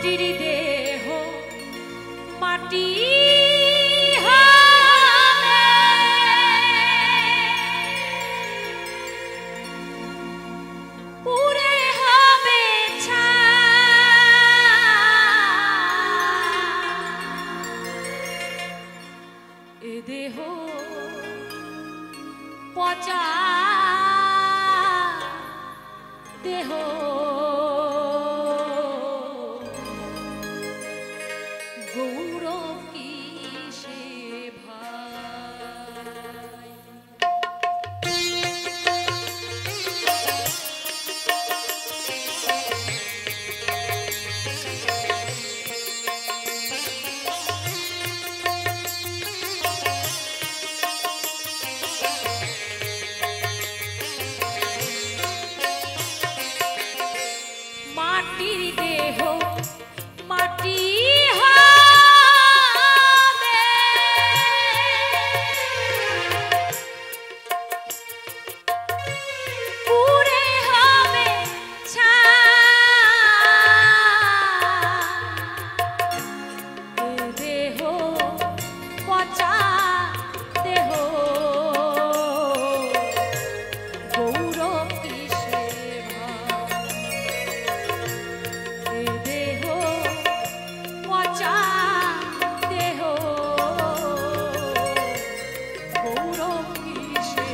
মাটির দেহ মাটি পুরে হবে এ দেহ পচা দেহ গৌরব কিসে ভাই মাটির দেহ মাটি হবে পুরে হবে এ দেহ পচা দেহ গৌরব কিসে ভাই দেহ পচা দেহ গৌরব কিসে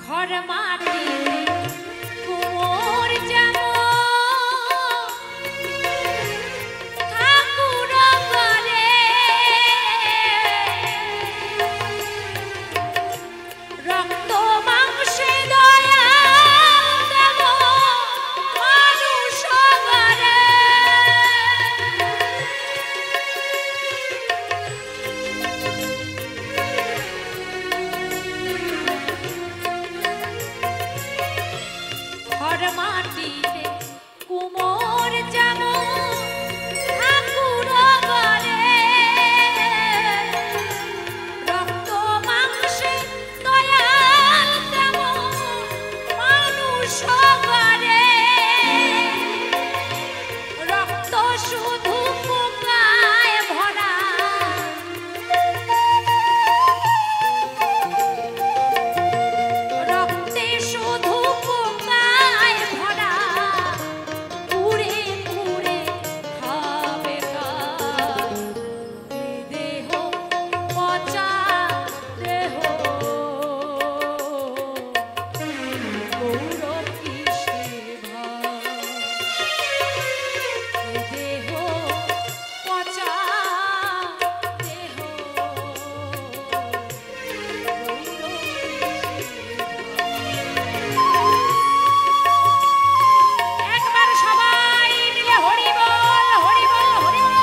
ঘর মাটি কুমোর যেমন ঠাকুর করে রক্ত মাংসে দয়া দেব মানুষ করে ঘর মাটিতে কুমোর যেমন ঠাকুর করে রক্ত মাংসে দয়াল তেমন মানুষ করে রক্ত শুধু পোকায় ভরা রক্তে শুধু পোকায় ভরা পুরে পুরে খাবে কার এ দেহ পচা দেহ গৌরব কিসে ভাই এ দেহ পচা দেহ একবার সবাই মিলে হরি বল হরি বল হরি বল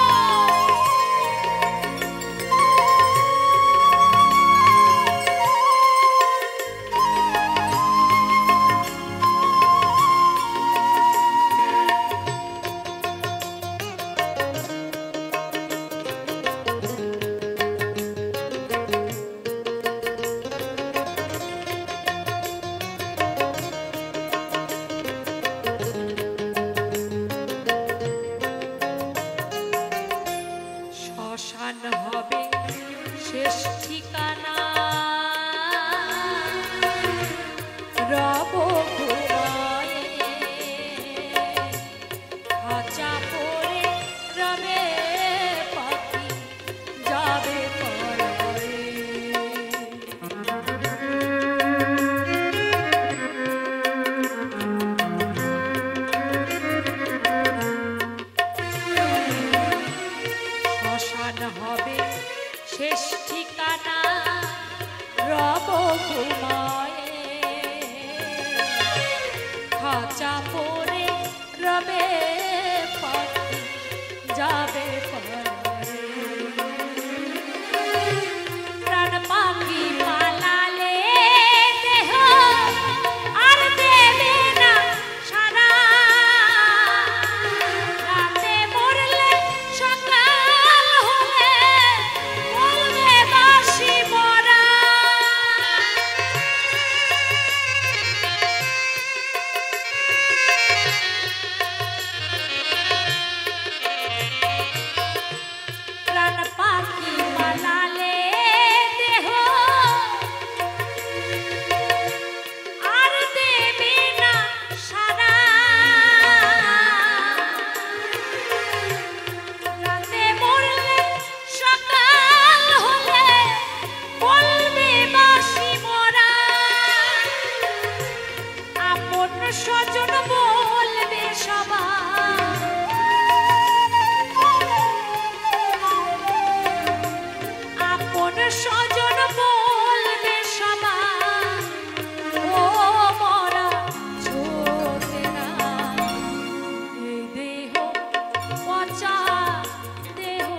শ্মশান হবে শেষ ঠিকানা রব ঘুমায়ে খাঁচা পরে রবে পাখি যাবে পরে খাঁচা পরে রবে পাখি যাবে পারে প্রাণ পাখি পালালে দেহ আর দেবে না সারা রাতে মরলে সকাল হলে বলবে বাসি মরা প্রাণ পাখি পালালে দেহ আর দেবে না সারা রাতে মরলে সকাল হলে বলবে বাসি মরা আপন স্বজন বলবে সবাই আপন স্বজন বলবে সবাই ও মরা ছোটে না এই দেহ পচা দেহ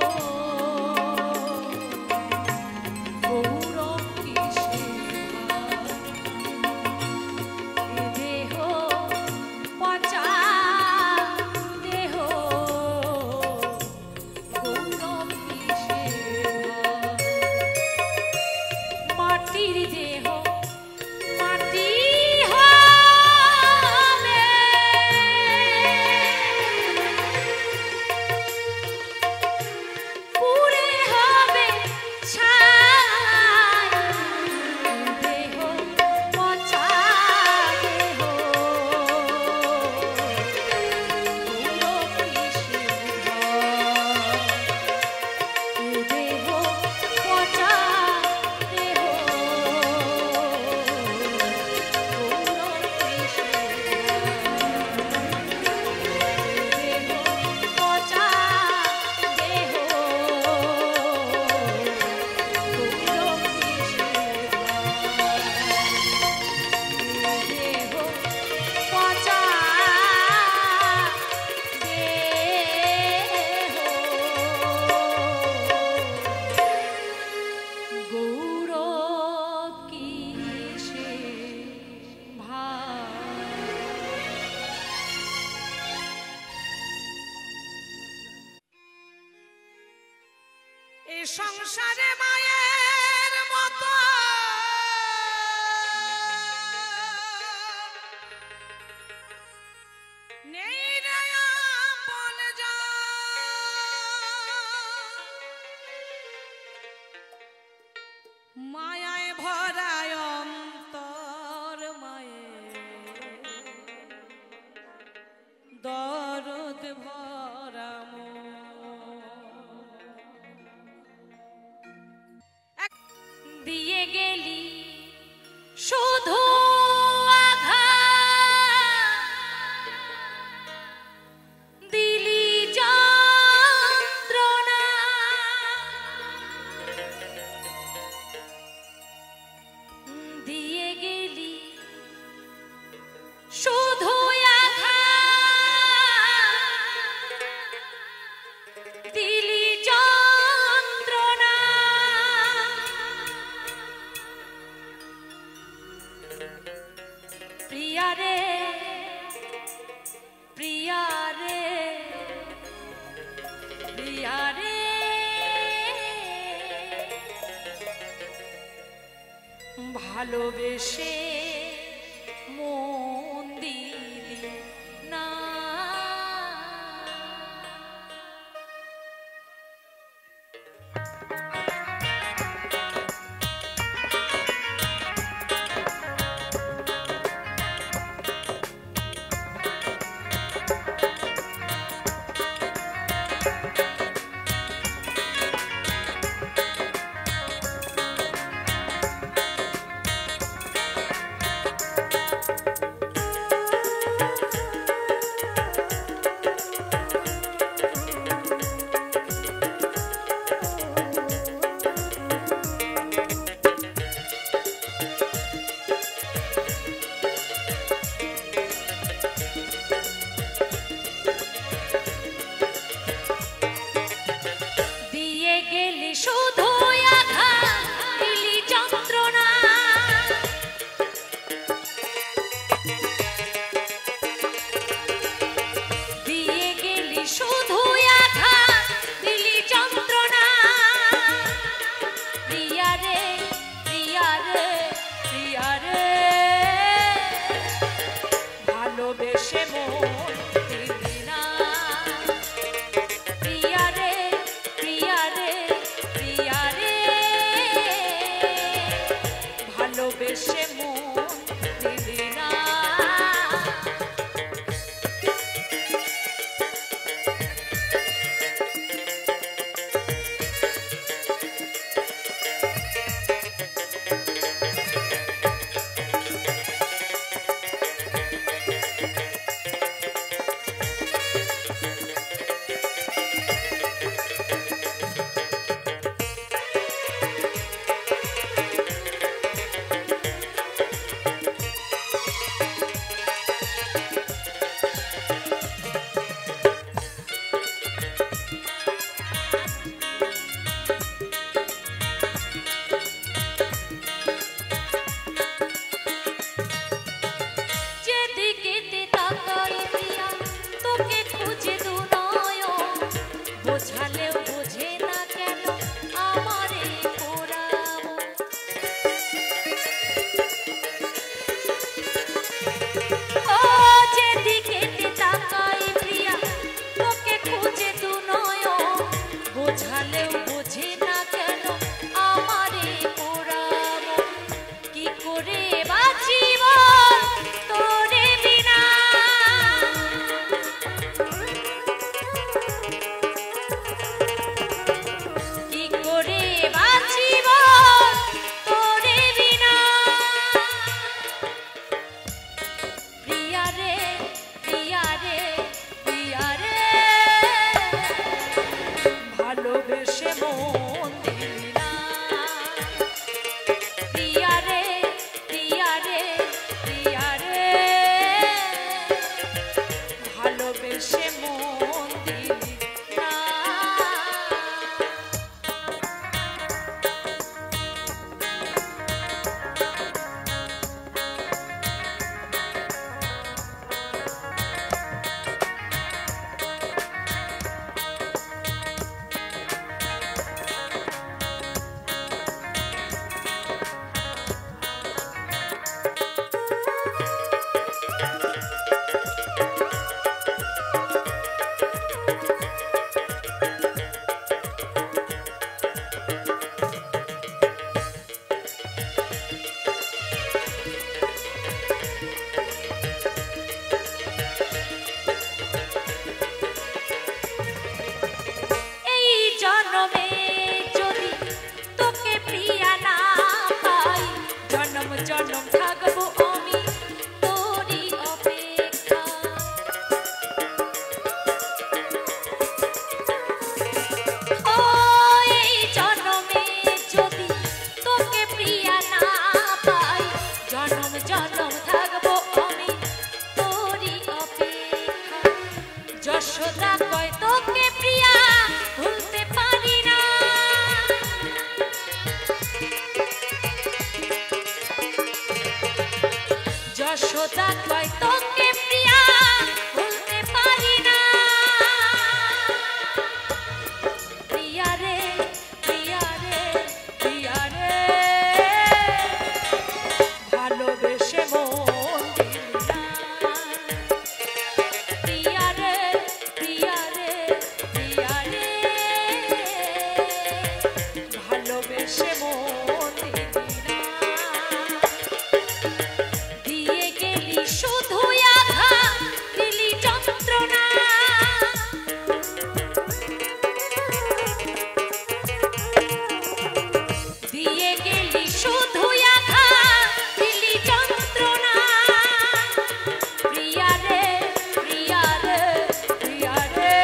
গৌরব কিসে এই দেহ পচা দেহ গৌরব কিসে মাটির দেহ মাটি হবে পুরে হবে ছাই দেহ পচা দেহ গৌরব কিসে দেহ পচা দেহ গৌরব কিসে দেহ পচা দেহ গৌরব কিসে দেহ পচা দেহ গৌরব কিসে ভাই এই সংসারে মায়ের মতো নেই রে আপন জন। মায়ায় ভরায় অন্তর মায়ের দরদ ভরা মন। দিয়ে গেলি শুধু আঘাত দিলি যন্ত্রণা দিয়ে গেলি শুধু আঘাত দিলি যন্ত্রণা প্রিয়ারে প্রিয়ারে প্রিয়ারে ভালোবেসে মন দিলি না ও যেদিকে তাকাই প্রিয়া তোকে খুঁজে দু নয়ন বোঝালেও বোঝে না কেন আমারে পোড়াবো কি করে বাঁচিব তোরে বিনা কি করে বাঁচিব তোরে বিনা প্রিয়া রে প্রিয়া রে প্রিয়া রে ভালোবেসে মন দিলি না প্রিয়া রে প্রিয়া রে প্রিয়া রে ভালোবেসে মন দিলি না এই জন্মে যদি তোকে প্রিয়া না পাই জন্ম জন্ম থাকবো আমি তোরই অপেক্ষা ও এই জন্মে যদি তোকে প্রিয়া না পাই জন্ম জন্ম থাকবো আমি তোরই অপেক্ষা যশোদা কয় তোকে প্রিয়া ভুলতে পারি না যশোদা কয় তোকে প্রিয়া ভুলতে পারি না প্রিয়া রে প্রিয়া রে প্রিয়া রে ভালোবেসে মন দিলি না প্রিয়া রে প্রিয়া রে প্রিয়া রে ভালোবেসে মন দিলি না দিয়ে গেলি শুধু আঘাত দিলি যন্ত্রণা দিয়ে গেলি শুধু আঘাত দিলি যন্ত্রণা প্রিয়া রে প্রিয়া রে প্রিয়া রে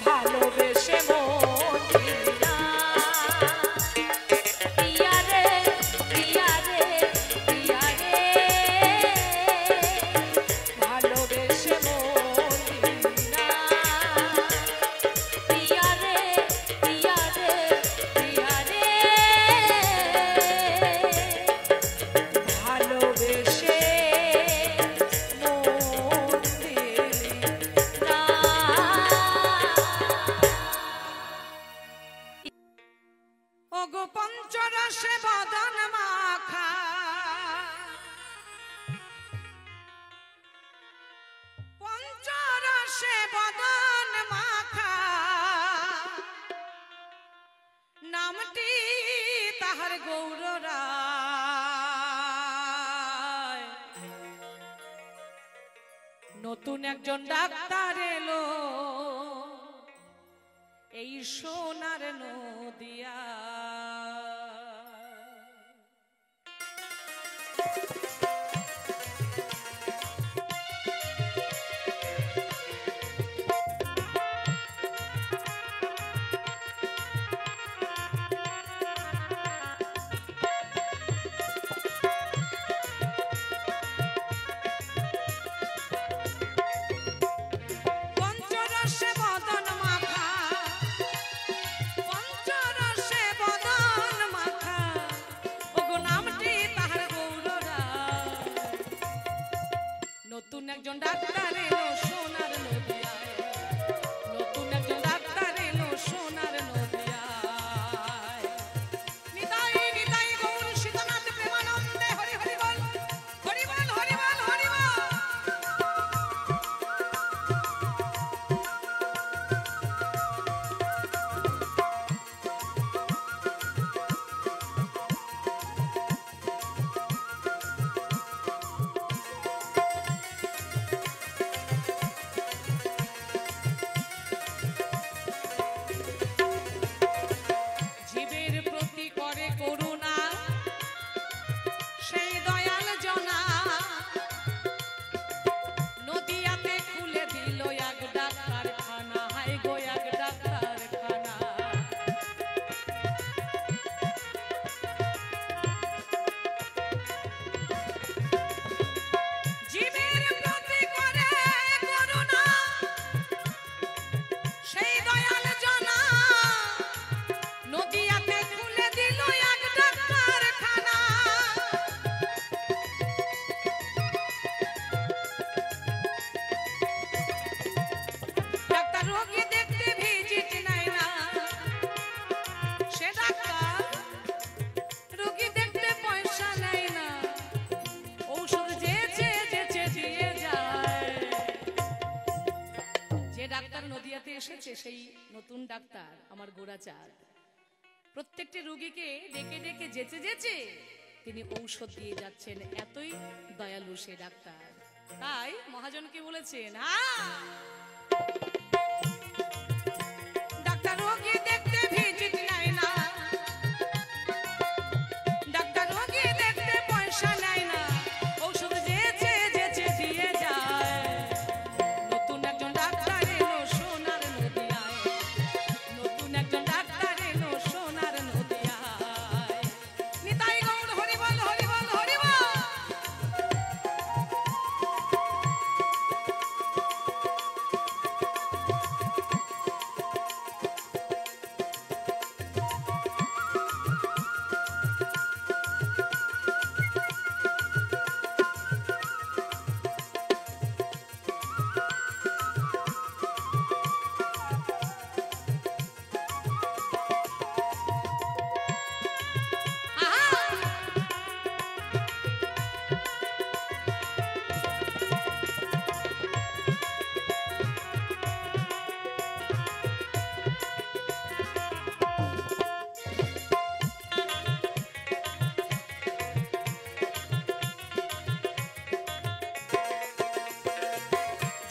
ভালোবেসে মন দিলি না প্রিয়া রে প্রিয়া রে প্রিয়া রে ভালোবেসে মন দিলি না প্রিয়া রে প্রিয়া রে প্রিয়া রে ভালোবেসে মন দিলি না ওগো পঞ্চরসে বদন মাখা পঞ্চরসে বদন মাখা নামটি তাহার গৌররায় নতুন একজন ডাক্তার এলো এই সোনার নদিয়া পঞ্চরসে বদন মাখা পঞ্চরসে বদন মাখা ওগো নামটি তাহার গৌররায় নতুন একজন ডাক্তার এলো সোনার নদিয়ায় নতুন একজন ডাক্তার এলো সোনার নদিয়ায় নিতাই নিতাই গৌর সীতানাথ প্রেমানন্দে হরি হরি বল এসেছে সেই নতুন ডাক্তার আমার গোরাচাঁদ। প্রত্যেকটি রোগীকে ডেকে ডেকে যেচে যেচে তিনি ঔষধ দিয়ে যাচ্ছেন, এতই দয়ালু সে ডাক্তার। তাই মহাজনকে বলেছেন, ডাক্তার রোগী দেখতে ভিজিট নেয় না, ডাক্তার রোগী দেখতে পয়সা নেয় না, ঔষধ যেচে যেচে দিয়ে যায়। নতুন একজন ডাক্তার এলো সোনার নদিয়ায়, নতুন একজন ডাক্তার এলো সোনার নদিয়ায়। নিতাই গৌর হরি বল হরি বল হরি বল।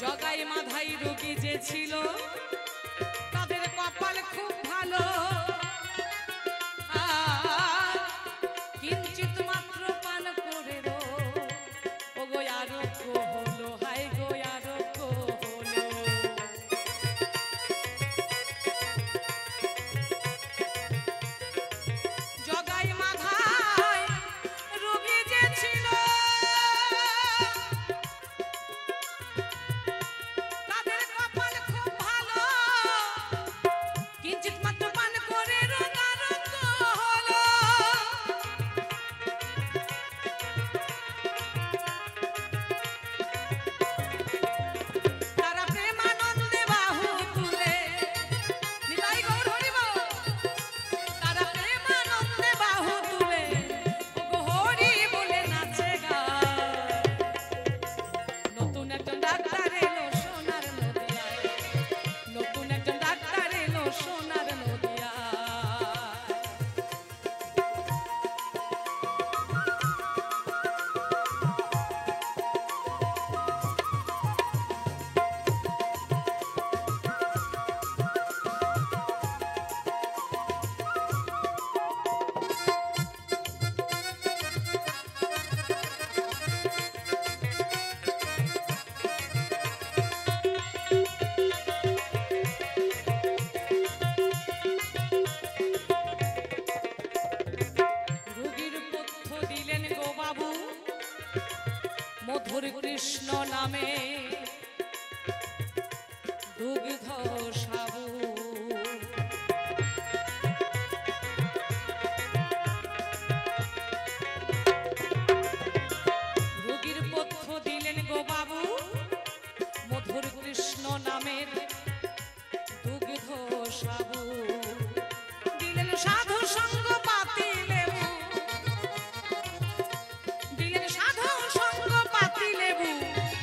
জগাই মাধাই রোগী যে ছিল তাদের কপাল খুব ভালো, আর কিঞ্চিত মাত্র পান করে ও গো আরোগ্য হলো, হাই গো আরোগ্য হলো। জগাই মাধাই রোগী যে ছিল তাদের কপাল খুব ভালো, কিঞ্চিত মাত্র পান করে রোগ আরোগ্য হলো। তারা প্রেমানন্দে বাহু তুলে, নিতাই গৌর হরি বল। তারা প্রেমানন্দে বাহু তুলে ওগো হরি বলে নাচে গায়। নতুন একজন ডাক্তার এলো সোনার নদিয়ায়, নতুন একজন ডাক্তার এলো সোনার নদিয়ায়। রোগীর পথ্য দিলেন গো বাবু মধুর কৃষ্ণ নামে দুগ্ধ সাবু। রোগীর পথ্য দিলেন গো বাবু মধুর কৃষ্ণ নামের দুগ্ধ সাবু। দিলেন সাধু সঙ্গ পাতি লেবু, দিলেন সাধু সঙ্গ পাতি লেবু,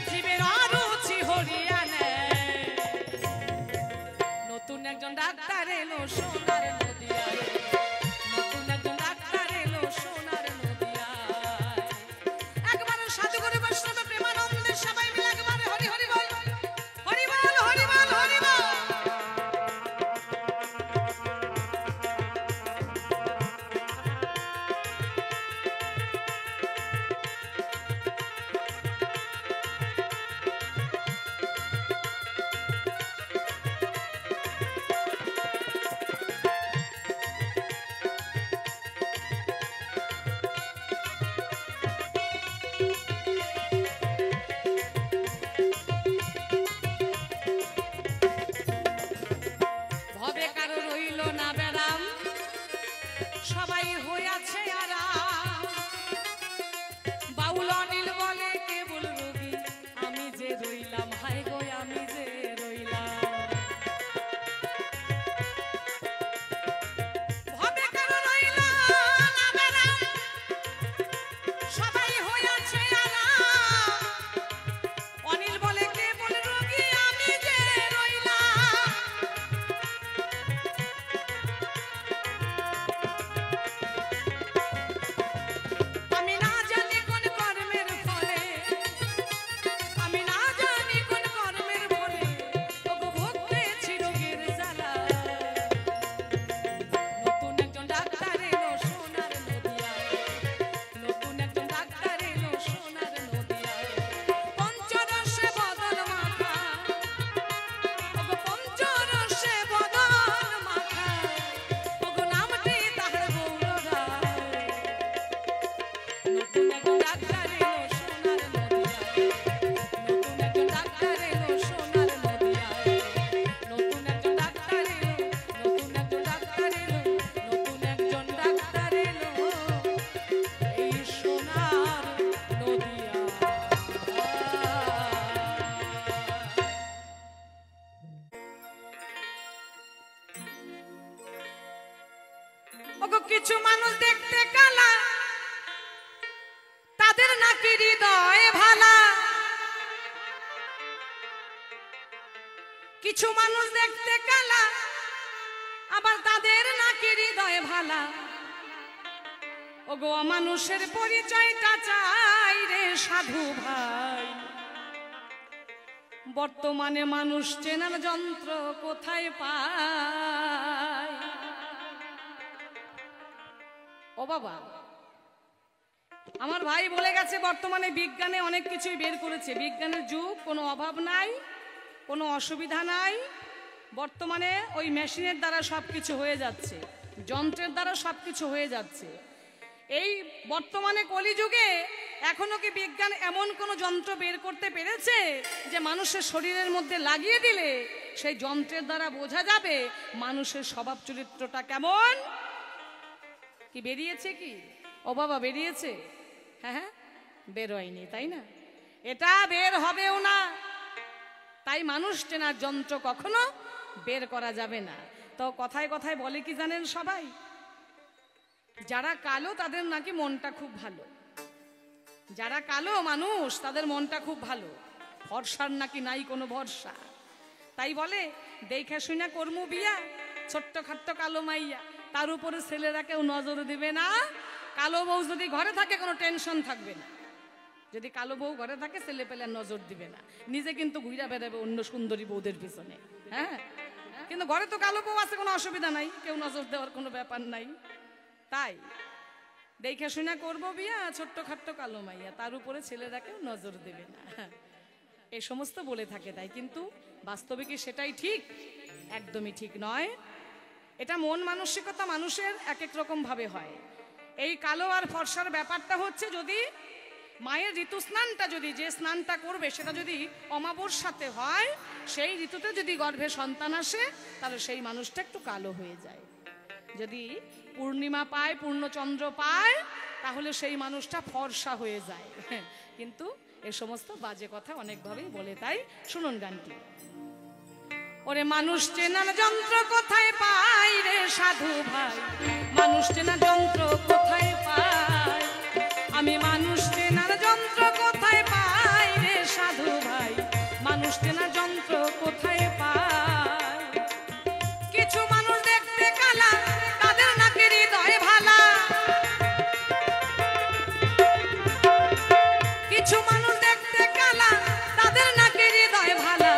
জীবের অরুচি হরিয়া নেয়। নতুন একজন ডাক্তার এলো সোনার নদিয়ায়, নতুন একজন ডাক্তার এলো সোনার নদিয়ায়। একবার সাধু করে বৈষ্ণব প্রেমানন্দে সবাই মিলে একবারে হরি হরি বল, হরি বল হরি বল হরি বল। মানুষ দেখতে কালা, তাদের নাকি হৃদয় ভালা। কিছু মানুষ দেখতে কালা, আবার তাদের নাকি হৃদয় ভালা। ওগো মানুষের পরিচয়টা চাই রে সাধু ভাই। বর্তমানে মানুষ চেনার যন্ত্র কোথায় পায়? ও বাবা, আমার ভাই বলে গেছে বর্তমানে বিজ্ঞানে অনেক কিছুই বের করেছে। বিজ্ঞানের যুগ, কোনো অভাব নাই, কোনো অসুবিধা নাই। বর্তমানে ওই মেশিনের দ্বারা সবকিছু হয়ে যাচ্ছে, যন্ত্রের দ্বারা সবকিছু হয়ে যাচ্ছে। এই বর্তমানে কলিযুগে এখনো কি বিজ্ঞান এমন কোন যন্ত্র বের করতে পেরেছে যে মানুষের শরীরের মধ্যে লাগিয়ে দিলে সেই যন্ত্রের দ্বারা বোঝা যাবে মানুষের স্বভাব চরিত্রটা কেমন? কি বেরিয়েছে কি? ও বাবা, বেরিয়েছে? হ্যাঁ হ্যাঁ, বের হয়নি, তাই না? এটা বের হবেও না। তাই মানুষ চেনার যন্ত্র কখনো বের করা যাবে না। তো কথায় কথায় বলে কি জানেন সবাই? যারা কালো তাদের নাকি মনটা খুব ভালো। যারা কালো মানুষ তাদের মনটা খুব ভালো, ভরসার নাকি নাই কোনো ভরসা। তাই বলে দেখা শুনা কর্ম বিয়া, ছোট্ট খাট্ট কালো মাইয়া, তার উপরে ছেলেরা কেউ নজর দিবে না। কালো বউ যদি ঘরে থাকে কোনো টেনশন থাকবে না। যদি কালো বউ ঘরে থাকে ছেলে পেলে নজর দিবে না, নিজে কিন্তু ঘুরা বেড়াবে অন্য সুন্দরী বউদের পিছনে। হ্যাঁ, কিন্তু ঘরে তো কালো বউ আছে, কোনো অসুবিধা নাই, কেউ নজর দেওয়ার কোনো ব্যাপার নাই। তাই দেখা শুনা করবো বিয়া, ছোট্ট খাট্ট কালো মাইয়া, তার উপরে ছেলেরা কেউ নজর দেবে না, এই সমস্ত বলে থাকে। তাই কিন্তু বাস্তবে কি সেটাই ঠিক? একদমই ঠিক নয়। এটা মন মানসিকতা মানুষের এক এক রকম ভাবে হয়। এই কালো আর ফর্সার ব্যাপারটা হচ্ছে, যদি মায়ের ঋতু স্নানটা, যদি যে স্নানটা করবে সেটা যদি অমাবস্যাতে হয়, সেই ঋতুতে যদি গর্ভে সন্তান আসে তাহলে সেই মানুষটা একটু কালো হয়ে যায়। যদি পূর্ণিমা পায়, পূর্ণচন্দ্র পায়, তাহলে সেই মানুষটা ফর্সা হয়ে যায়। কিন্তু এ সমস্ত বাজে কথা অনেকভাবেই বলে। তাই শুনুন গানটি। ওরে মানুষ চেনার যন্ত্র কোথায় পাই রে সাধু ভাই, মানুষ চেনার যন্ত্র কোথায় পাই? আমি মানুষ চেনার যন্ত্র কোথায় পাই রে সাধু ভাই, মানুষ চেনার যন্ত্র কোথায় পাই? কিছু মানুষ দেখতে কালা, তাদের নাকি হৃদয় ভালা। কিছু মানুষ দেখতে কালা, তাদের নাকি হৃদয় ভালা।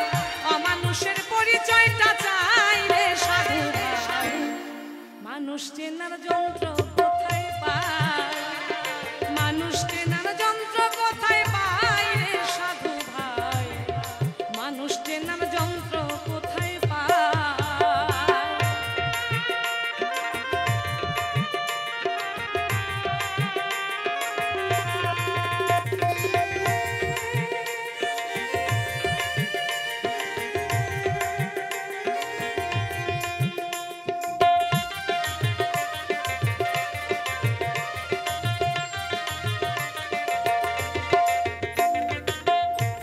অমানুষের পরিচয়টা চাই রে সাধু ভাই, মানুষ চেনার যন্ত্র কোথায় পাই? মানুষ চেনার যন্ত্র কোথায় পাই রে সাধু ভাই, মানুষ চেনার যন্ত্র কোথায় পাই?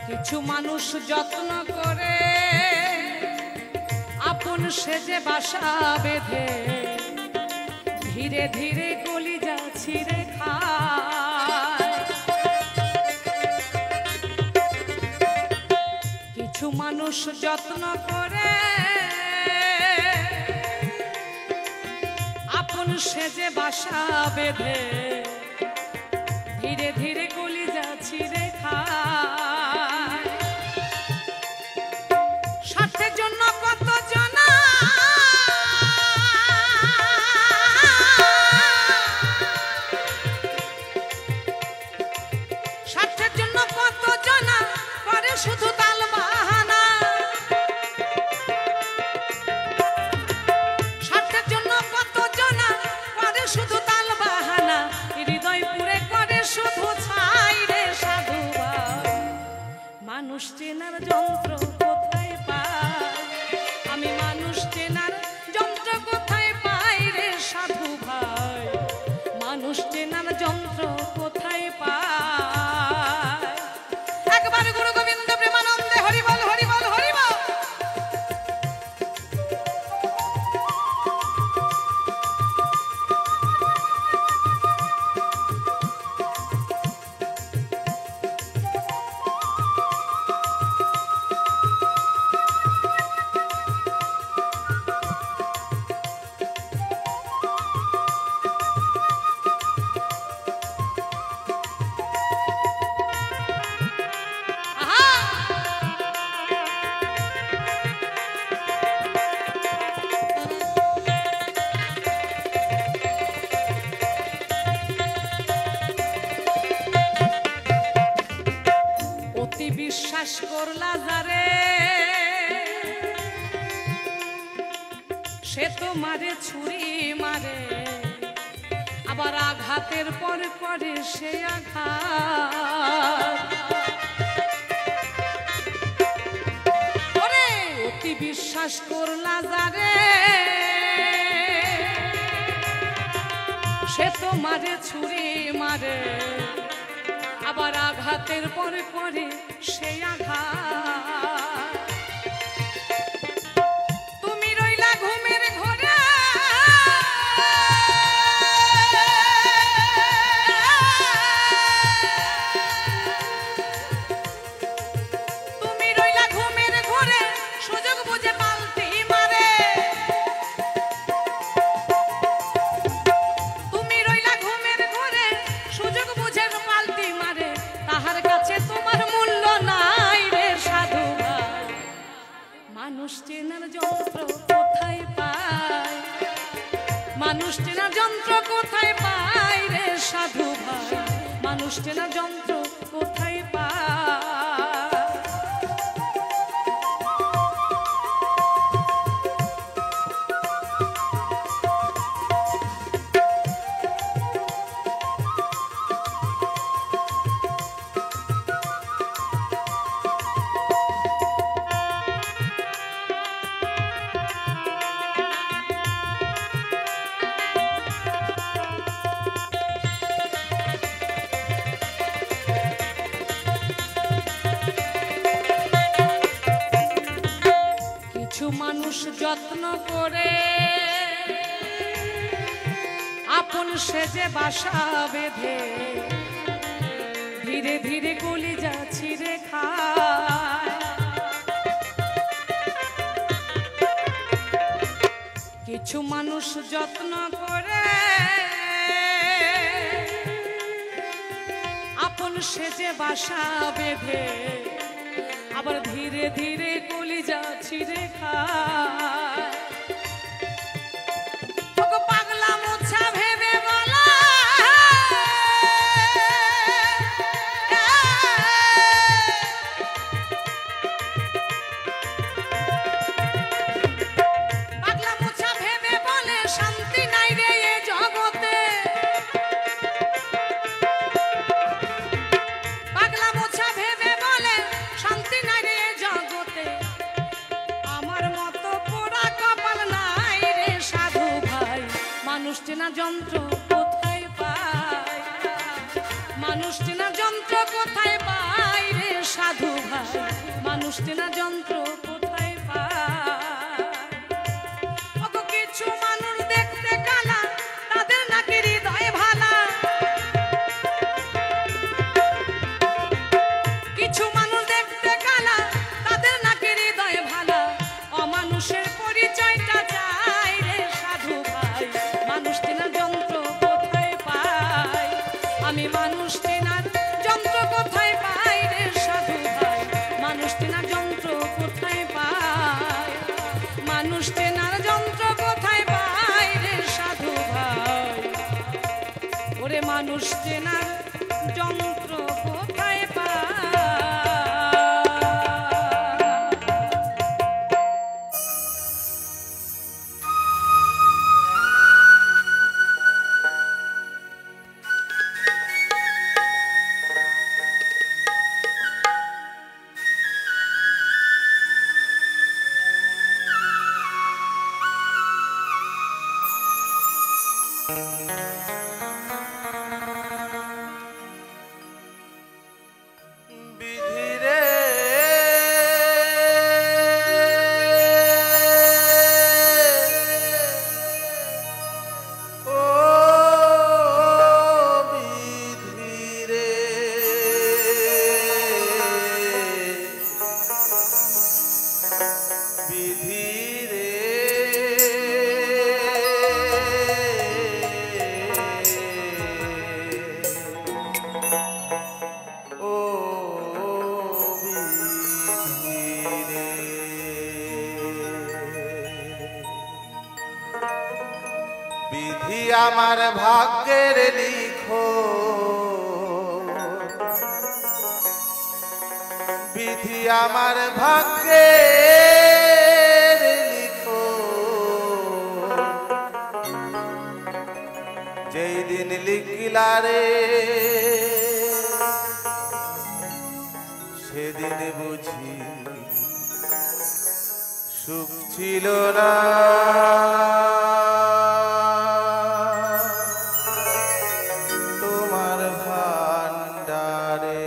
কিছু মানুষ যত্ন করে আপন সেজে বাসা বেঁধে, ধীরে ধীরে কলিজা ছিঁড়ে খায়। কিছু মানুষ যত্ন করে আপন সেজে বাসা বেঁধে, ধীরে ধীরে কলিজা ছিঁড়ে খায়। স্বার্থের জন্য কত জানা, স্বার্থের জন্য কত জানা করে শুধু তাল বাহানা। স্বার্থের জন্য কত জানা করে শুধু তাল বাহানা, হৃদয় পুরে করে শুধু ছাই রে সাধু ভাই, মানুষ চেনার যন্ত্র কোথায় পাই? আমি মানুষ চেনার যন্ত্র কোথায় পাই রে সাধু ভাই, মানুষ চেনার যন্ত্র কোথায় পাই? একবার গুরু গোবিন্দ প্রেমানন্দে হরি বল, হরি বল, হরি বল। অতি বিশ্বাস করলা যারে সে তো মারে ছুরি মারে, আবার আঘাতের পর করে সে আঘাত। ওরে অতি বিশ্বাস করলা যারে সে তো মারে ছুরি মারে, আবার আঘাতের পরে পরে সে আঘাত। তুমি রইলা ঘুমের ঘরে তুমি রইলা ঘুমের ঘরে সুযোগ বুঝে পাল্টি মারে। তুমি রইলা ঘুমের ঘরে সুযোগ বুঝে পাল্টি মারে, তাহার কাছে তোমার মূল্য নাই রে সাধু ভাই। মানুষ চেনার যন্ত্র কোথায় পায়, মানুষ চেনার যন্ত্র কোথায় পায় রে সাধু ভাই, মানুষ চেনার যন্ত্র কোথায় পায়। মানুষ যত্ন করে আপন সেজে বাসা বেঁধে, ধীরে ধীরে কলিজা ছিঁড়ে খায়। কিছু মানুষ যত্ন করে আপন সেজে বাসা বেঁধে, আবার ধীরে ধীরে কলিজা ছিঁড়ে খায়। পাগলা মোছা ভেবে বলা পাগলা মোছা ভেবে বলে শান্তি নাই রে এ জগতে। পাগলা মোছা ভেবে বলে শান্তি নাই রে জগতে, আমার মতো পোড়া কপাল নাই রে সাধু ভাই। মানুষ চেনা যন্ত্র কোথায় পায়, মানুষ চেনা যন্ত্র কোথায় পায় রে সাধু ভাই, মানুষ চেনা যন্ত্র কোথায় পায়। ওগো কিছু মানুষ দেখতে কালা, তাদের নাকি হৃদয় ভালা। কিছু মানুষ দেখতে কালা, তাদের নাকি হৃদয় ভালা। অমানুষের পরিচয়টা চাই রে সাধু ভাই, মানুষ চেনার যন্ত্র কোথায় পাই। আমি মানুষ চেনার যন্ত্র কোথায় পাই রে সাধু ভাই, মানুষ চেনার যন্ত্র কোথায় পাই। মানুষ চেনার যন্ত্র কোথায় পাই রে সাধু ভাই, ওরে মানুষ চেনার যন্ত্র কোথায় পাই। বিধি আমার ভাগ্যের লিখো বিধি আমার ভাগ্যের লিখো যেই দিন লিখিলা রে সেদিন বুঝি সুখ ছিল না তোমার ভান্ডারে।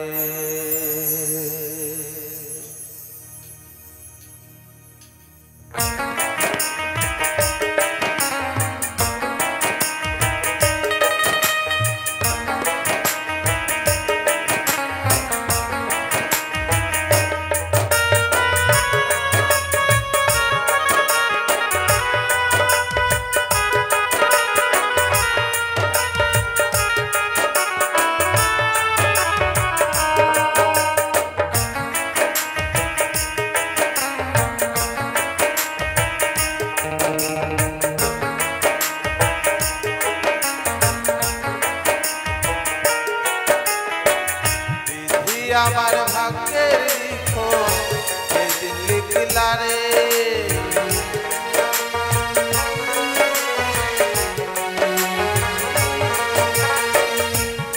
আমার ভাগ্যের লিখো সেদিন লিখিলা রে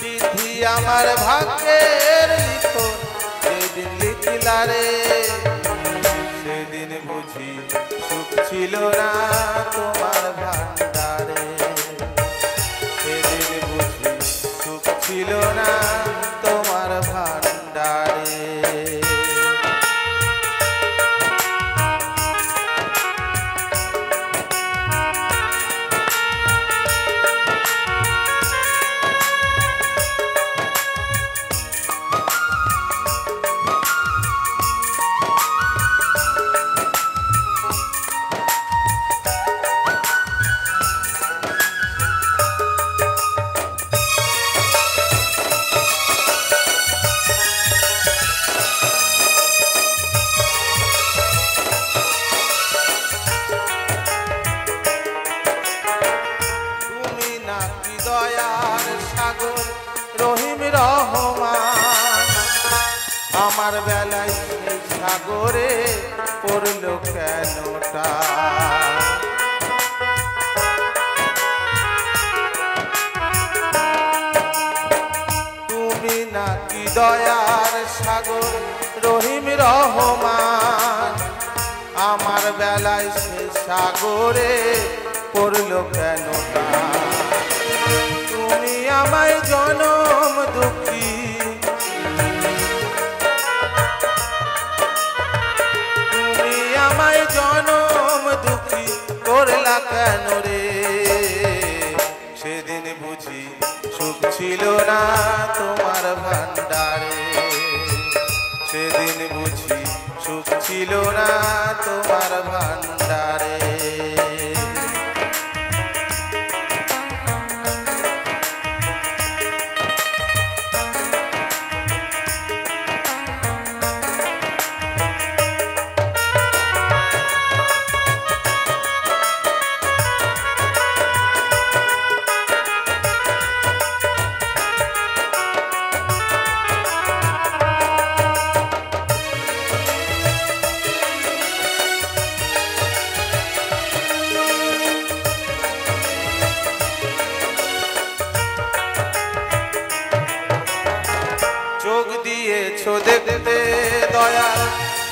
বিধি আমার ভাগ্যের লিখো সেদিন লিখিলা রে সেদিন বুঝি সুখ ছিল না তোমার ভান্ডারে সেদিন বুঝি সুখ ছিল না তোমার ভান্ডারে। দয়ার সাগর রহিম রহমান আমার বেলায় সেই সাগরে পড়ল কেনটা তুমি নাকি দয়ার সাগর রহিম রহমান আমার বেলায় সেই সাগরে পড়ল কেনটা তুমি আমায় জনম দুঃখী তুমি আমায় জনম দুঃখী করলা কেন রে সেদিন বুঝি সুখ ছিল না তোমার ভান্ডারে সেদিন বুঝি সুখ ছিল না তোমার ভান্ডারে। চোখ দিয়েছো দেখতে দয়া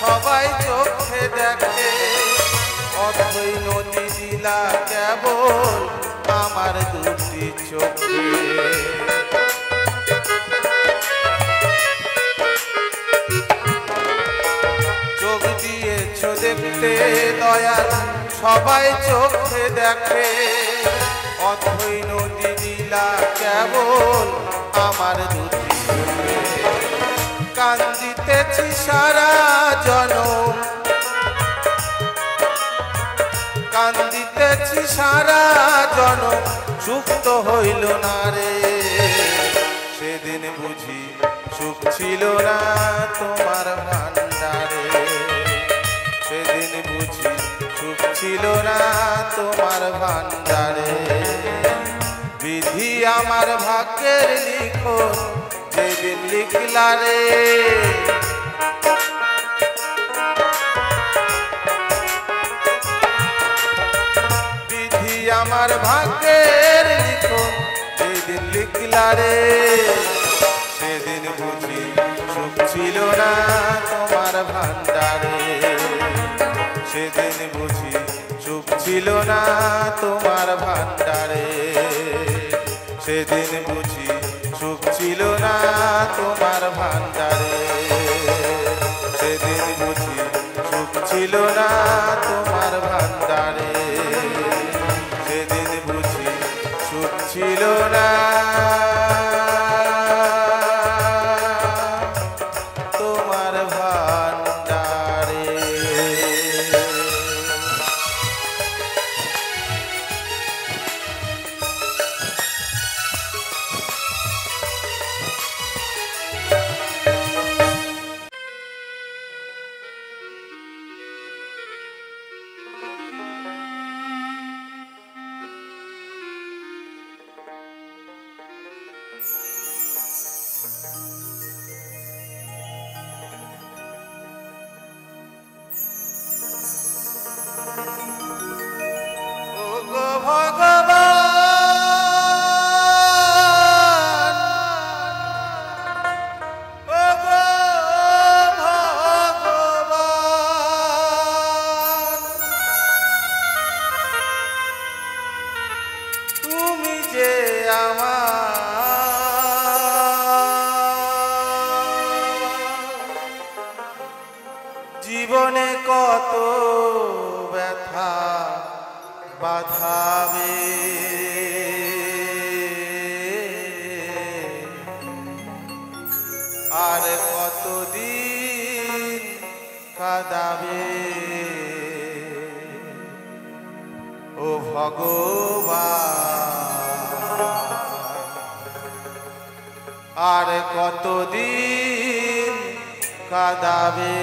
সবাই চোখে দেখে অথই নদী দিলা কেবল আমার দুটি চোখে চোখ দিয়েছো দেখতে দয়া সবাই চোখে দেখে অথই নদী দিলা কেবল আমার দুটি কান্দিতেছি সারা জনম কান্দিতেছি সারা জনম সুখ তো হইল না রে সেদিন বুঝি সুখ ছিল না তোমার ভান্ডারে সেদিন বুঝি সুখ ছিল না তোমার ভান্ডারে বিধি আমার ভাগ্যের লিখো যেদিন লিখলা রে দিলারে সেদিন বুঝি সুখ ছিল না তোমার ভান্ডারে সেদিন বুঝি সুখ ছিল না তোমার ভান্ডারে সেদিন বুঝি সুখ ছিল না তোমার ভান্ডারে সেদিন বুঝি সুখ ছিল না তোমার ভান্ডারে সেদিন বুঝি সুখ ছিল না তোমার ভান্ডারে জীবনে কত ব্যথা বাধাবে আর কতদিন কাঁদাবে ও ভগবান আর কতদিন কাঁদাবে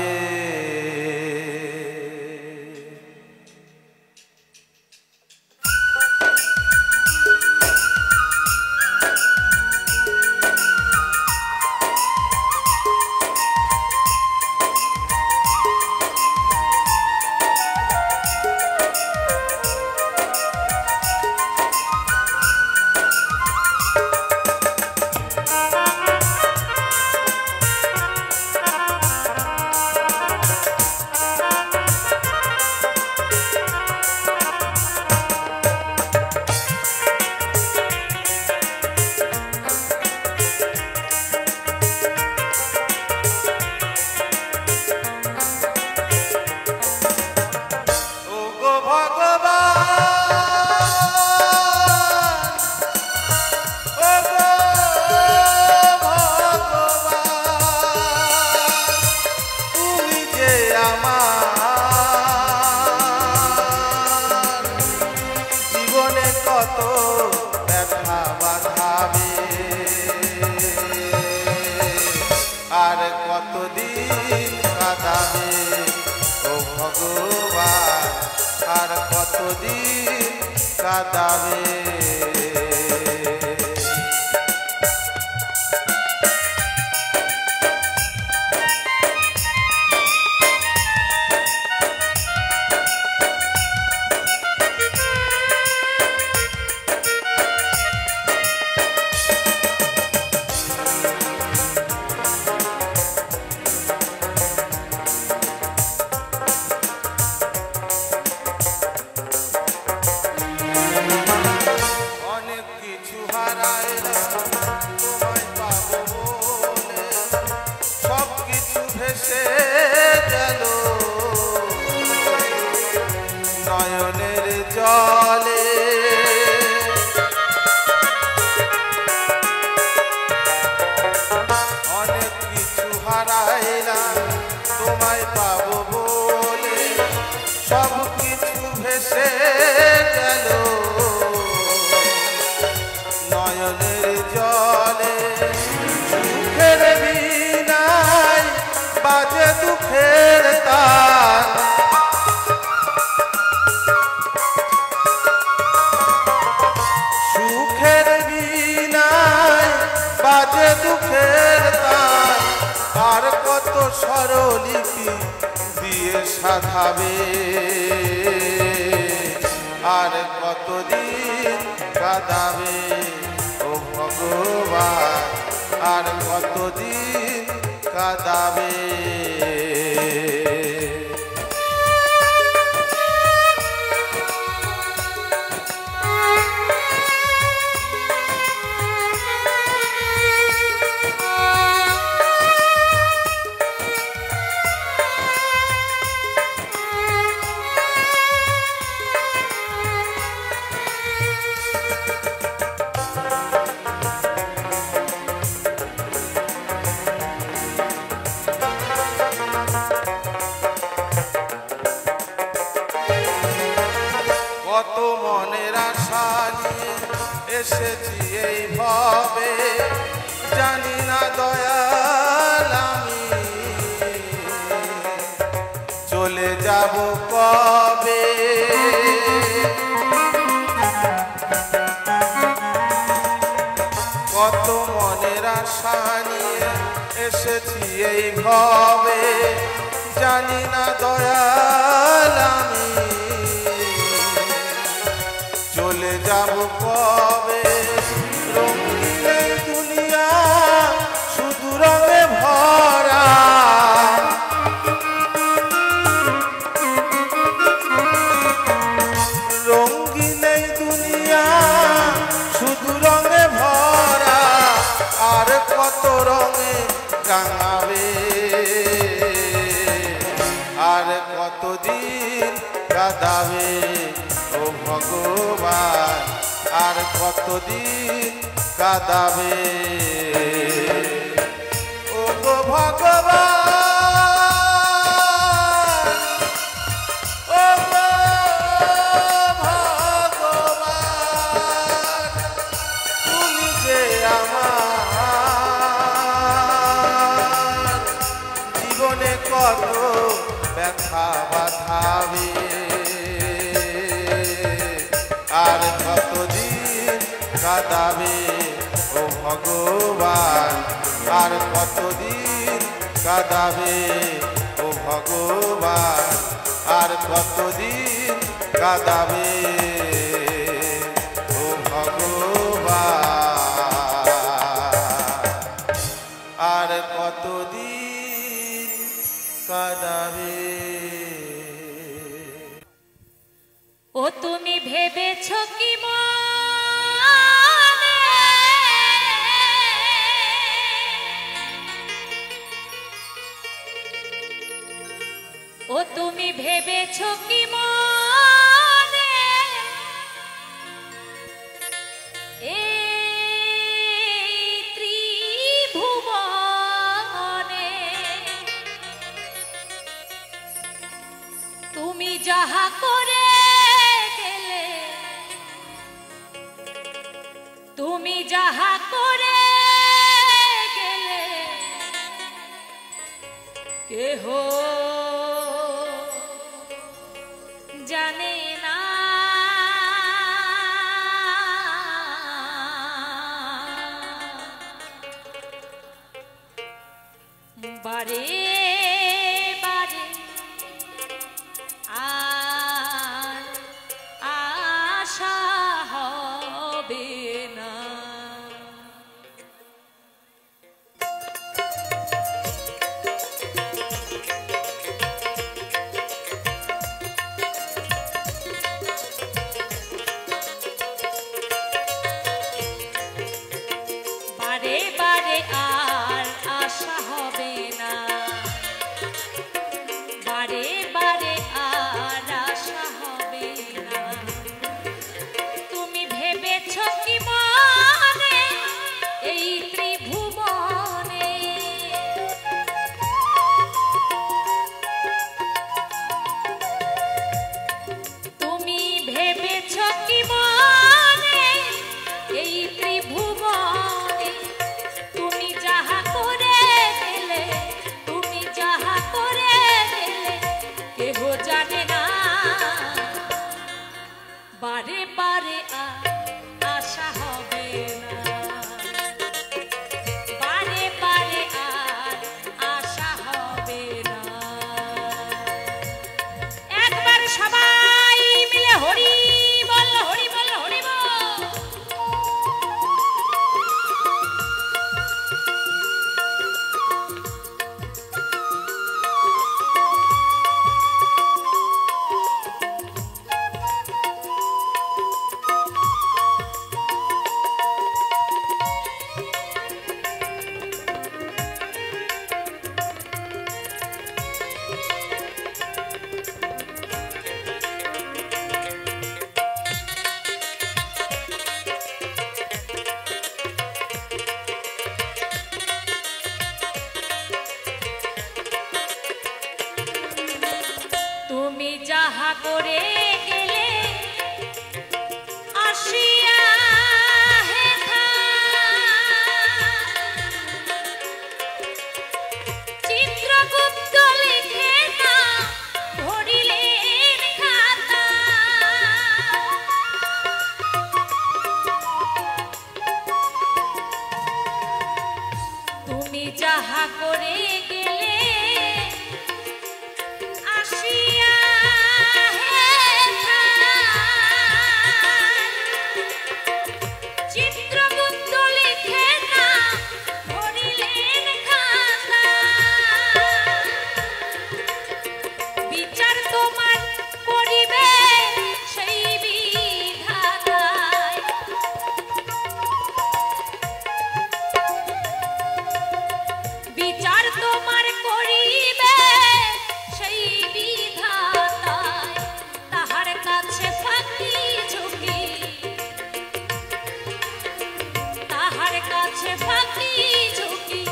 কত ব্যথা বাঁধাবে আর কতদিন কাঁদাবে ও ভগবান আর কতদিন কাঁদাবে নয়নের জলে অনেক কিছু হারাইলাম তোমায় পাবো বলে সব কিছু ভেসে গেল নয়নের জলে সুখের বিনাই বাজে দুঃখের তার বাজে দুঃখের তার আর কত স্বরলিপি দিয়ে সাধাবে আর কতদিন কাঁদাবে ও ভগবান ভগবান আর কতদিন কাঁদাবে। কত মনের আশা নিয়ে এসেছি এই ভাবে, জানি না দয়াল আমি চলে যাব কবে। কত মনের আশা নিয়ে এসেছি এই ভাবে, জানি না দয়াল আমি চলে যাব কবে। রঙিন দুনিয়া শুধু রঙে ভরা, রঙিন দুনিয়া শুধু রঙে ভরা, আর কত রঙে রাঙাবে, আর কতদিন কাঁদাবে ও ভগবান, আর কতদিন কাঁদাবে ও গো ভগবান, ও গো ভগবান, তুমি যে আমার জীবনে কত ব্যথা বাঁধাবে, আর কতদিন কাঁদাবে ও ভগবান, আর কতদিন কাঁদাবে ও ভগবান, আর কতদিন কাঁদাবে ও ভগবান, আর কতদিন কাঁদাবে। ও তুমি ভেবেছো কি মনে, ও তুমি ভেবেছো কি মনে, এই ত্রিভুবনে তুমি যাহা করে গেলে, তুমি যাহা করে গেলে, কেহ জানে না। বারে বারে আর আশা হবে না। বারে বারে আর আশা হবে না। যাহা করে গেলে আসিয়া হেথা চিত্রগুপ্ত লিখে না ভরিলেন খাতা তুমি যাহা করে গেলে আসিয়া হেথা চিত্রগুপ্ত লিখে না ভরিলেন খাতা বিচার তোমার করিবে সেই বিধাতায় বিচার তোমার করিবে সেই বিধাতায় তাহার কাছে ফাঁকি ঝুঁকি তাহার কাছে ফাঁকি ঝুঁকি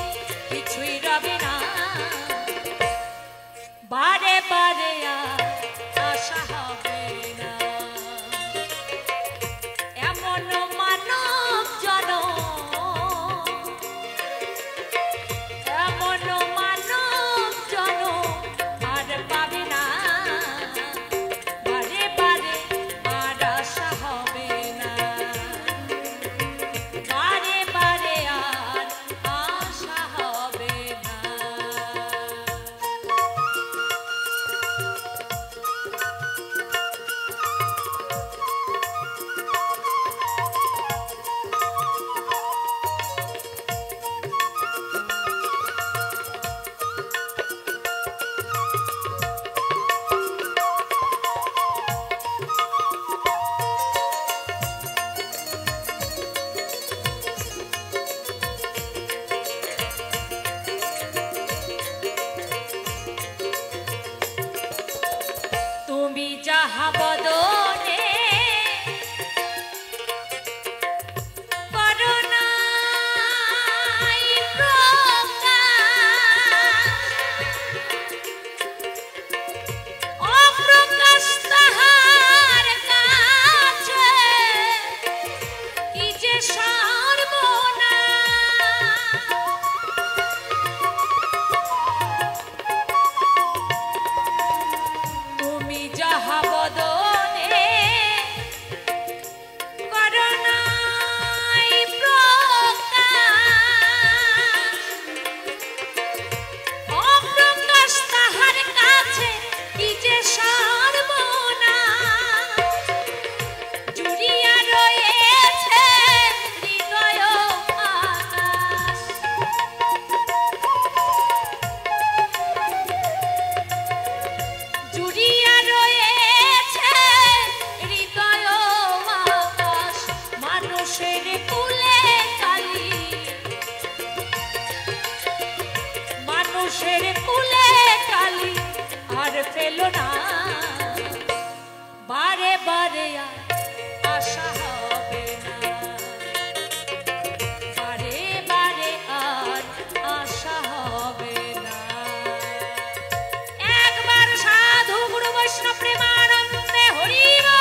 কিছুই রবে না বারে বারে আর আশা হবে না এমন মানব জনম এমন মানব জনম আর পাবে না বারে বারে আর আশা হবে না বারে বারে আর আশা হবে না তুমি যাহা বদনে করো নাই অপ্রকাশ তাহার কাছে কি যে সর্বনাশ তুমি যাহা বদনে করো নাই প্রকাশ অপ্রকাশ তাহার কাছে কি যে সর্বনাশ জুড়িয়া রয়েছে হৃদয় আকাশ জুড়িয়া রয়েছে হৃদয় আকাশ মানুষের কুলে কালি মানুষের কুলে কালি আর পেল না বারে বারে আর আশা হবে না বারে বারে আর আশা হবে না একবার সাধু গুরু বৈষ্ণব প্রেমানন্দে হরি বল।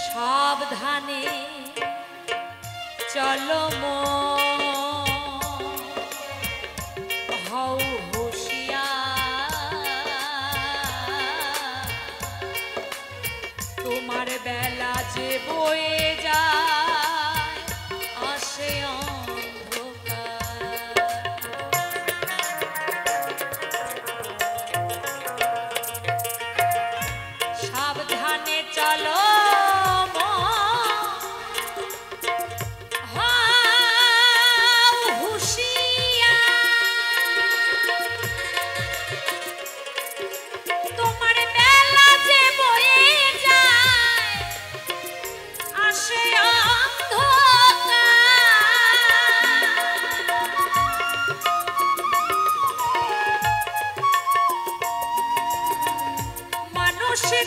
সাবধানে চলো হও হুঁশিয়ার তোমার বেলা যে বয়ে যায় আসে অন্ধকার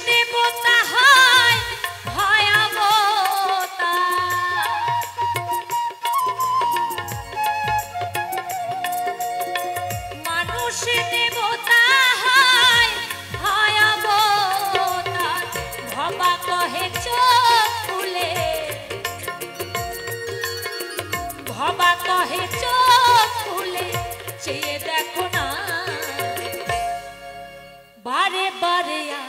দেবতা হয় ভয়াবতা, মানুষ দেবতা হয় ভয়াবতা, ভবা কহে চোখ খুলে, ভবা কহে চোখ খুলে চেয়ে দেখো না, বারে বারে আর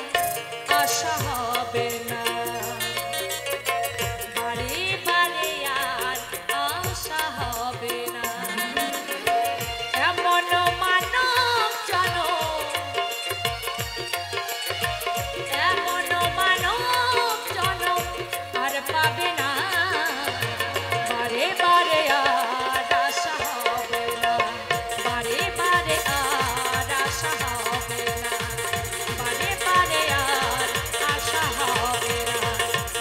আশা হবে না, বারে বারে আর আশা হবে না। এমন মানব জনম, এমন মানব জনম আর পাবে না, বারে বারে আর আশা হবে না, বারে বারে আর আশা হবে না, বারে বারে আর আশা হবে না,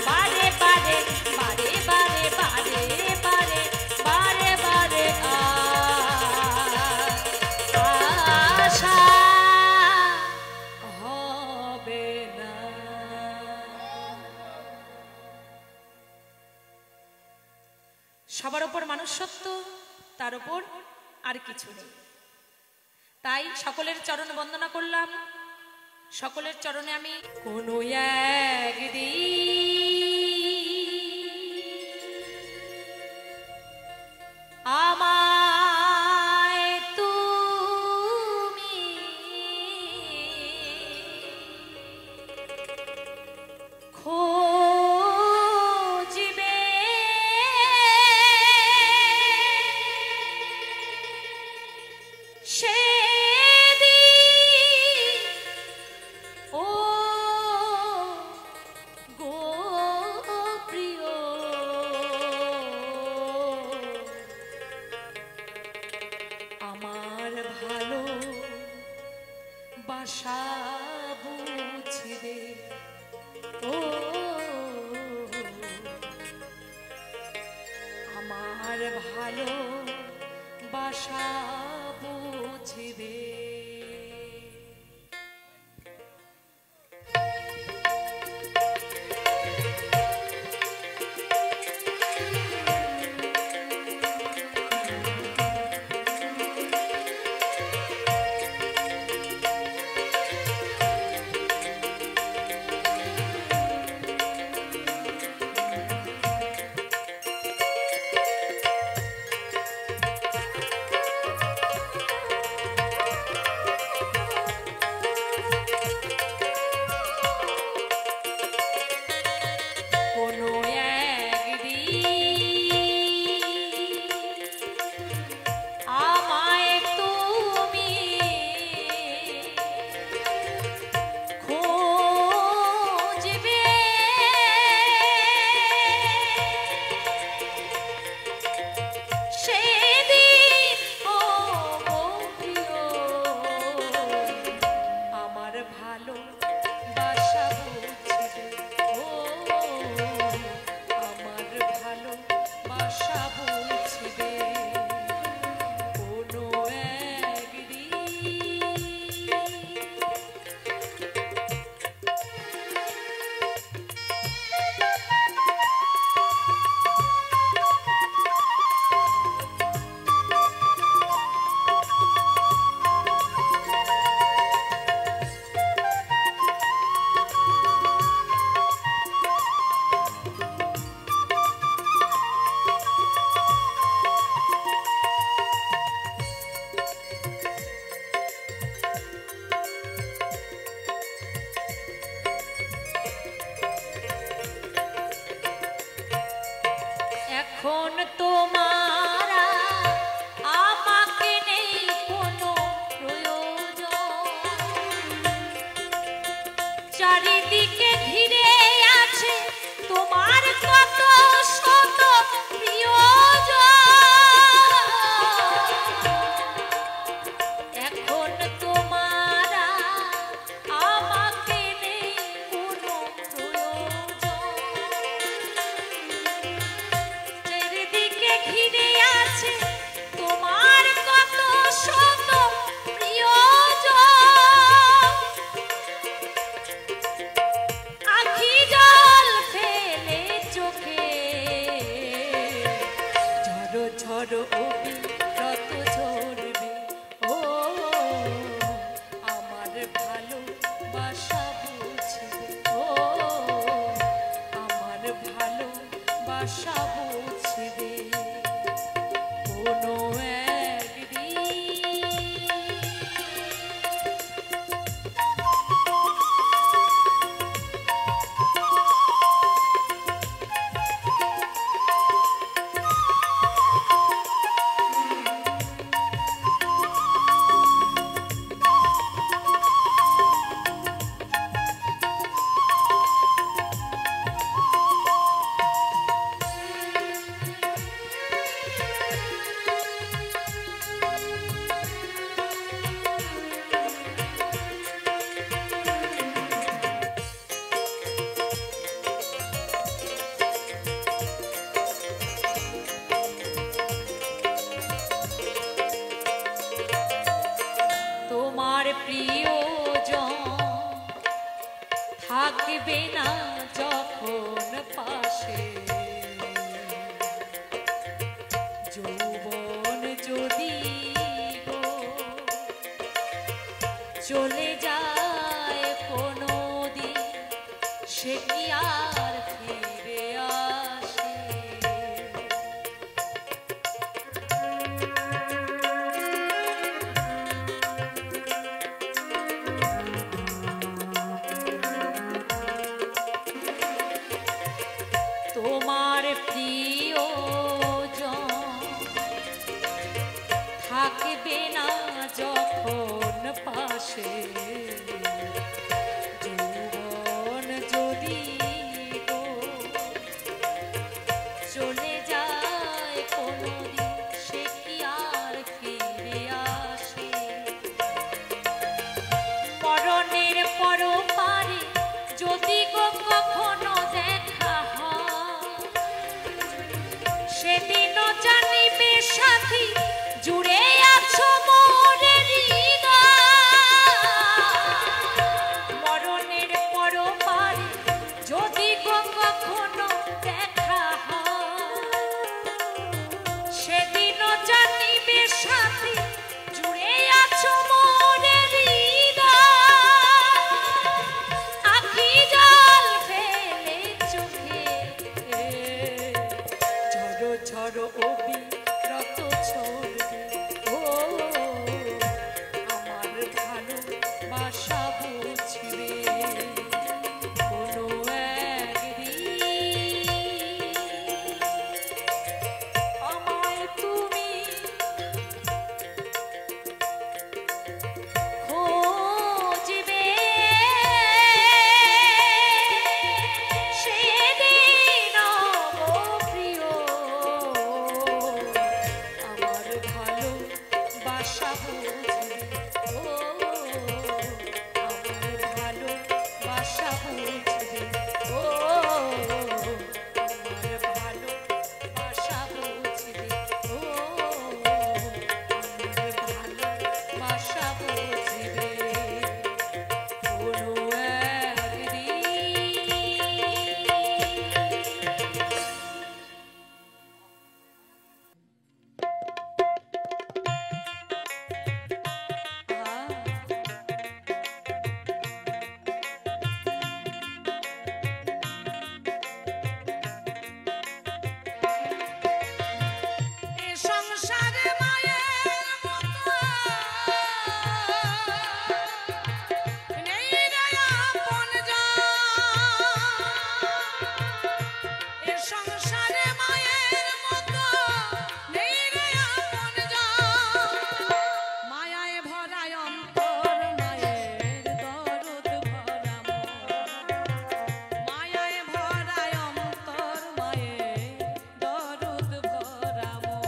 বারে বারে বারে বারে বারে বারে বারে বারে আশা হবে না। সবার উপর মানুষ সত্য, তার উপর আর কিছু নেই। তাই সকলের চরণ বন্দনা করলাম, সকলের চরণে আমি কোনো একদিন আমায় তুমি খুঁজবে, সেদিন ও গো প্রিয় আমার ভালো বাসা বুঝবে, ও আমার ভালো বাসা বুঝবে। প্রিয়জন থাকবে না যখন পাশে, যৌবন যদি গো চলে যায় কোনো দিন, সে কি আর ফিরে আসে? তোমার প্রিয়জন থাকবে না যখন পাশে, যৌবন যদি গো চলে যায় কোনদিন, সে কি আর ফিরে আসে? মরণের পরপারে যদি গো কখনো দেখা হয়, সেদিনও জানিবে সাথী জুড়ে আছো মোর হৃদয়। মরণের পরপারে যদি গো কখনো দেখা হয়, সেদিনও জানিবে সাথী জুড়ে আছো মোর হৃদয়। আখি জল ফেলে চোখে ঝড়ো ঝড়ো অবিরত ঝরবে, ও আমার ভালোবাসা বুঝবে কোনো একদিন। আমায় তুমি খুঁজবে, সেদিন গো প্রিয় আমার ভালোবাসা বুঝবে, ও আমার ভালোবাসা বুঝবে, ও আমার ভালোবাসা বুঝবে, ও আমার ভালোবাসা বুঝবে কোনো এ সংসারে মায়ের মতো নেই রে আপনজন। এ সংসারে মায়ের মতো নেই রে আপনজন। মায়ায় ভরায় অন্তর, মায়ের দরদ ভরা মন। মায়ায় ভরায় অন্তর, মায়ের দরদ ভরা মন।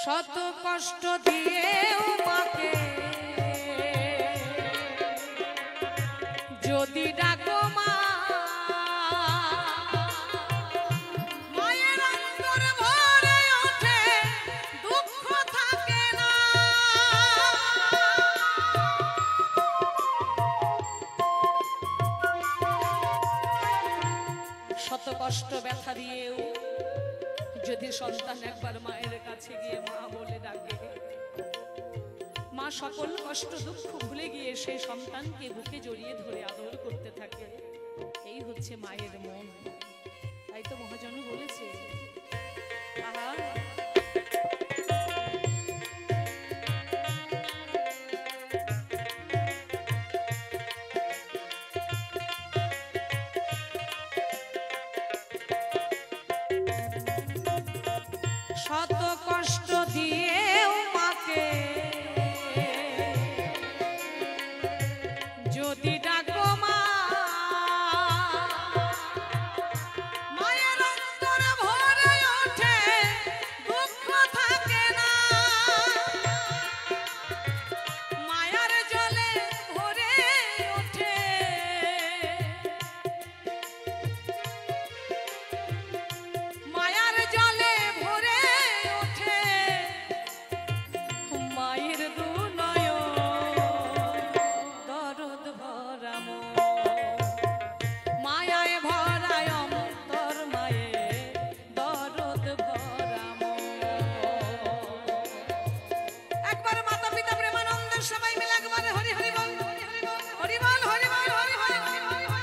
শত কষ্ট দিয়েও মাকে যদি ডাকো মা, মায়ের অন্তর ভরে ওঠে, দুঃখ থাকে না। শত কষ্ট ব্যথা দিয়েও যদি সন্তান একবার মায়ের কাছে গিয়ে মা বলে ডাকে, মা সকল কষ্ট দুঃখ ভুলে গিয়ে সেই সন্তানকে বুকে জড়িয়ে ধরে আদর করতে থাকে। এই হচ্ছে মায়ের মন। তাই তো মহাজন বলেছে, শত কষ্ট দিয়েও মাকে যদি ডাকো মা, মায়ের অন্তর ভরে ওঠে, দুঃখ থাকে না। মায়ার জলে ভরে ওঠে, মায়ার জলে ভরে ওঠে মায়ের দু নয়ন, দরদ ভরা মন। মায়ায় ভরায় অন্তর মায়ের, দরদ ভরা মন। একবার মাতা পিতা প্রেমানন্দের সবাই মিলে একবারে হরি হরি বল, হরি হরি বল, হরি বল, হরি বল, হরি হরি হরি হরি হরি।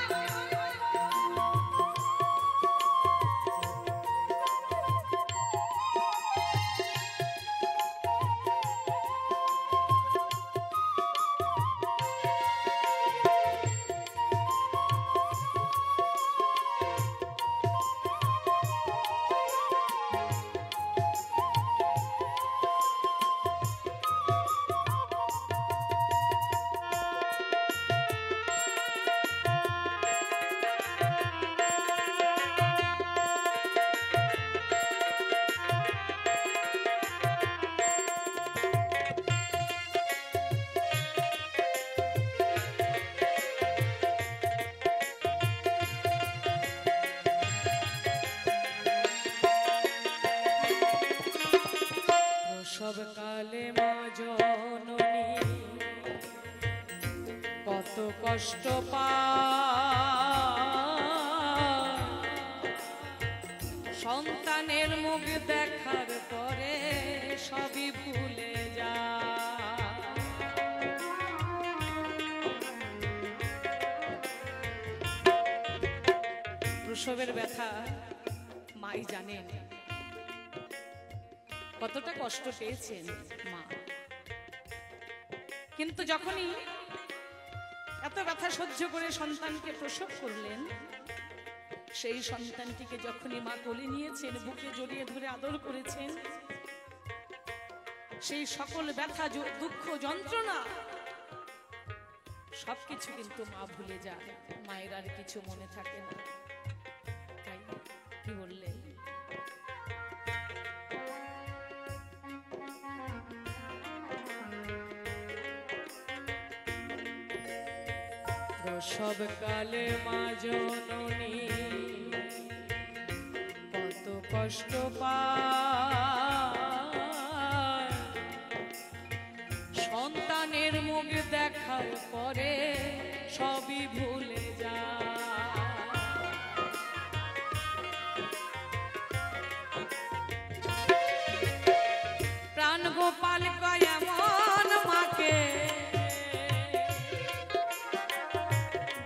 প্রসবকালে মা জননী কত কষ্ট পায়, সন্তানের মুখ দেখার পরে সবই ভুলে যায়। প্রসবের ব্যথা মাই জানেন, কতটা কষ্ট পেয়েছেন মা। কিন্তু যখনই এত ব্যথা সহ্য করে সন্তানকে প্রসব করলেন, সেই সন্তানটিকে যখনই মা কোলে নিয়েছেন, বুকে জড়িয়ে ধরে আদর করেছেন, সেই সকল ব্যথা দুঃখ যন্ত্রণা সবকিছু কিন্তু মা ভুলে যায়। মায়ের আর কিছু মনে থাকে না। তাই কি বললেন? প্রসবকালে মা জননী কত কষ্ট পায়, সন্তানের মুখ দেখার পরে সবই ভুলে যায়। প্রাণ গোপাল কয় এমন মাকে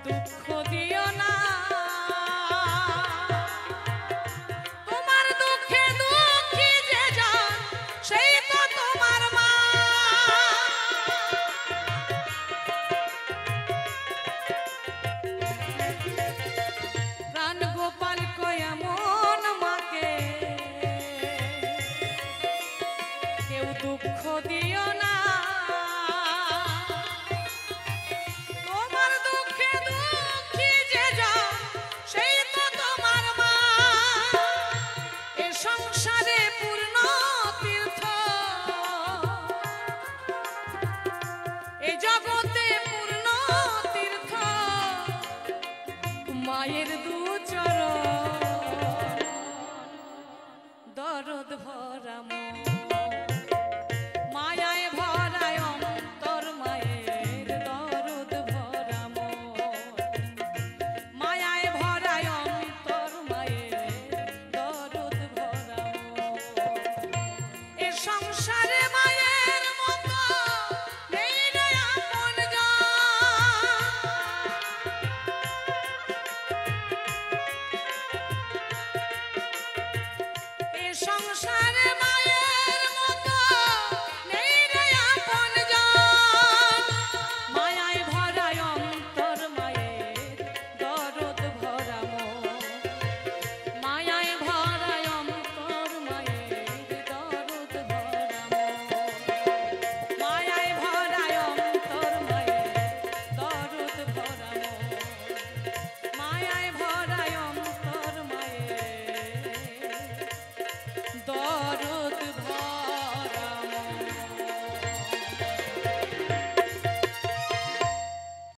দুঃখ দিও না, তোমার দুঃখে দুঃখী যে যান সেই তো তোমার মা। প্রাণ গোপাল কয় এমন মাকে কেউ দুঃখ দিও না, তোমার দুঃখে দুঃখী যে যান সেই তো তোমার মা। এ সংসারে পূর্ণ তীর্থ, এ জগতে পূর্ণ তীর্থ, মায়ের দু চরণ, দরদ ভরা মন। মায়ায় ভরায় অন্তর মায়ের, দরদ ভরা মন। মায়ায় ভরায় অন্তর মায়ের, দরদ ভরা মন। এ সংসারে মায়ের মতো নেই রে আপনজন। এ সংসারে মায়ের মতো নেই রে আপনজন। মায়ায় ভরায় অন্তর মায়ের, দরদ ভরা মন। মায়ায় ভরায় অন্তর মায়ের, বল